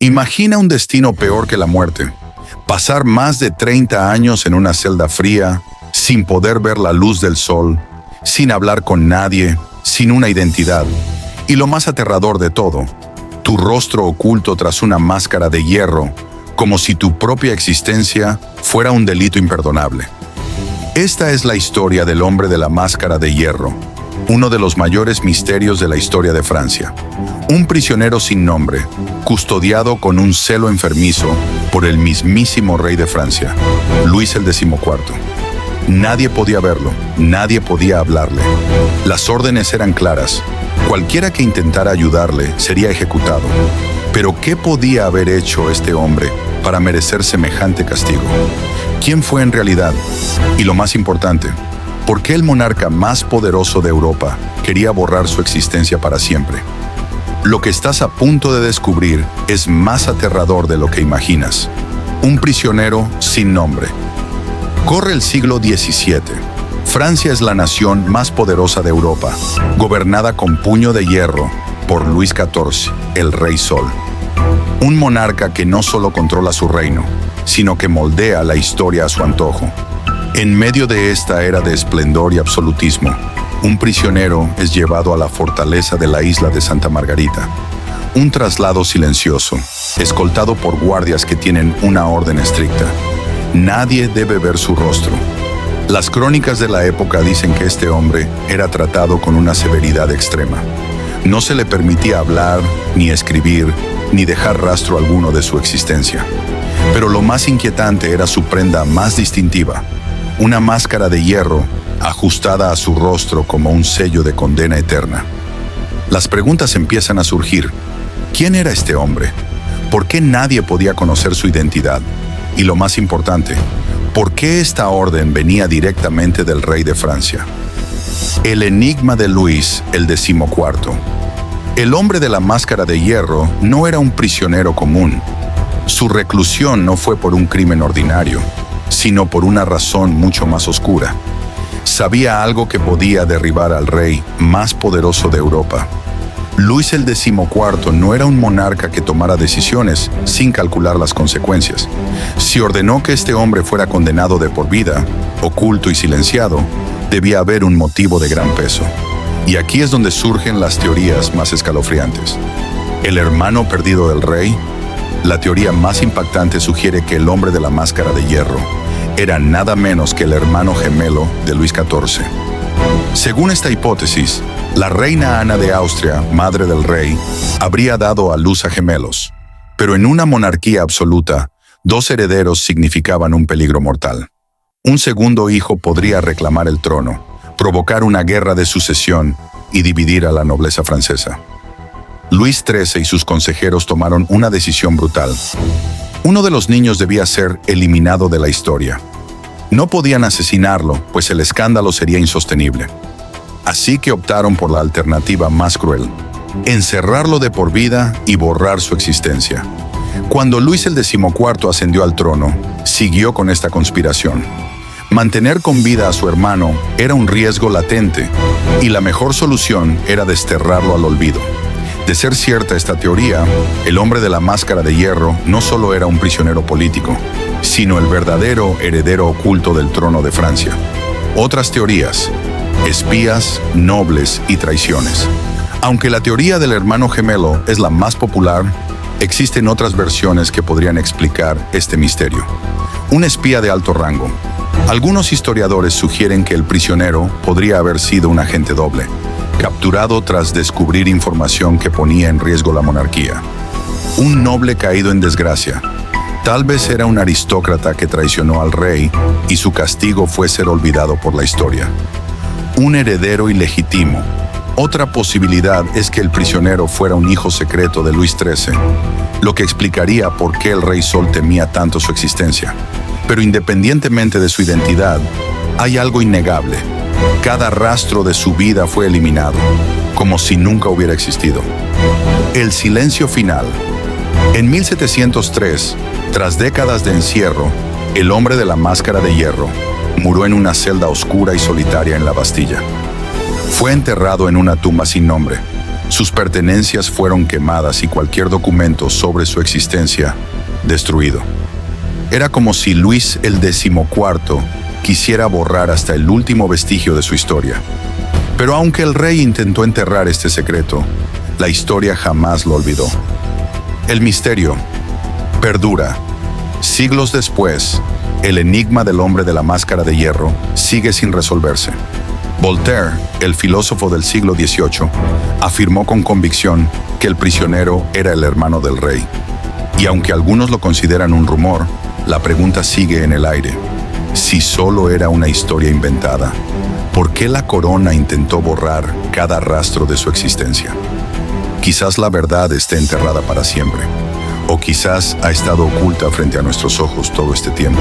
Imagina un destino peor que la muerte. Pasar más de 30 años en una celda fría, sin poder ver la luz del sol, sin hablar con nadie, sin una identidad. Y lo más aterrador de todo, tu rostro oculto tras una máscara de hierro, como si tu propia existencia fuera un delito imperdonable. Esta es la historia del hombre de la máscara de hierro, uno de los mayores misterios de la historia de Francia. Un prisionero sin nombre, custodiado con un celo enfermizo por el mismísimo rey de Francia, Luis el XIV. Nadie podía verlo, nadie podía hablarle. Las órdenes eran claras. Cualquiera que intentara ayudarle sería ejecutado. Pero ¿qué podía haber hecho este hombre para merecer semejante castigo? ¿Quién fue en realidad? Y lo más importante, ¿por qué el monarca más poderoso de Europa quería borrar su existencia para siempre? Lo que estás a punto de descubrir es más aterrador de lo que imaginas. Un prisionero sin nombre. Corre el siglo XVII. Francia es la nación más poderosa de Europa, gobernada con puño de hierro por Luis XIV, el Rey Sol. Un monarca que no solo controla su reino, sino que moldea la historia a su antojo. En medio de esta era de esplendor y absolutismo, un prisionero es llevado a la fortaleza de la isla de Santa Margarita. Un traslado silencioso, escoltado por guardias que tienen una orden estricta. Nadie debe ver su rostro. Las crónicas de la época dicen que este hombre era tratado con una severidad extrema. No se le permitía hablar, ni escribir, ni dejar rastro alguno de su existencia. Pero lo más inquietante era su prenda más distintiva, una máscara de hierro ajustada a su rostro como un sello de condena eterna. Las preguntas empiezan a surgir. ¿Quién era este hombre? ¿Por qué nadie podía conocer su identidad? Y lo más importante, ¿por qué esta orden venía directamente del rey de Francia? El enigma de Luis el XIV. El hombre de la máscara de hierro no era un prisionero común. Su reclusión no fue por un crimen ordinario, sino por una razón mucho más oscura. Sabía algo que podía derribar al rey más poderoso de Europa. Luis el XIV no era un monarca que tomara decisiones sin calcular las consecuencias. Si ordenó que este hombre fuera condenado de por vida, oculto y silenciado, debía haber un motivo de gran peso. Y aquí es donde surgen las teorías más escalofriantes. ¿El hermano perdido del rey? La teoría más impactante sugiere que el hombre de la máscara de hierro era nada menos que el hermano gemelo de Luis XIV. Según esta hipótesis, la reina Ana de Austria, madre del rey, habría dado a luz a gemelos. Pero en una monarquía absoluta, dos herederos significaban un peligro mortal. Un segundo hijo podría reclamar el trono, provocar una guerra de sucesión y dividir a la nobleza francesa. Luis XIII y sus consejeros tomaron una decisión brutal. Uno de los niños debía ser eliminado de la historia. No podían asesinarlo, pues el escándalo sería insostenible. Así que optaron por la alternativa más cruel: encerrarlo de por vida y borrar su existencia. Cuando Luis el XIV ascendió al trono, siguió con esta conspiración. Mantener con vida a su hermano era un riesgo latente, y la mejor solución era desterrarlo al olvido. De ser cierta esta teoría, el hombre de la máscara de hierro no solo era un prisionero político, sino el verdadero heredero oculto del trono de Francia. Otras teorías: espías, nobles y traiciones. Aunque la teoría del hermano gemelo es la más popular, existen otras versiones que podrían explicar este misterio. Un espía de alto rango. Algunos historiadores sugieren que el prisionero podría haber sido un agente doble, capturado tras descubrir información que ponía en riesgo la monarquía. Un noble caído en desgracia. Tal vez era un aristócrata que traicionó al rey y su castigo fue ser olvidado por la historia. Un heredero ilegítimo. Otra posibilidad es que el prisionero fuera un hijo secreto de Luis XIII, lo que explicaría por qué el Rey Sol temía tanto su existencia. Pero independientemente de su identidad, hay algo innegable. Cada rastro de su vida fue eliminado, como si nunca hubiera existido. El silencio final. En 1703, tras décadas de encierro, el hombre de la máscara de hierro murió en una celda oscura y solitaria en la Bastilla. Fue enterrado en una tumba sin nombre. Sus pertenencias fueron quemadas y cualquier documento sobre su existencia destruido. Era como si Luis el XIV quisiera borrar hasta el último vestigio de su historia. Pero aunque el rey intentó enterrar este secreto, la historia jamás lo olvidó. El misterio perdura. Siglos después, el enigma del hombre de la máscara de hierro sigue sin resolverse. Voltaire, el filósofo del siglo XVIII, afirmó con convicción que el prisionero era el hermano del rey. Y aunque algunos lo consideran un rumor, la pregunta sigue en el aire. Si solo era una historia inventada, ¿por qué la corona intentó borrar cada rastro de su existencia? Quizás la verdad esté enterrada para siempre, o quizás ha estado oculta frente a nuestros ojos todo este tiempo.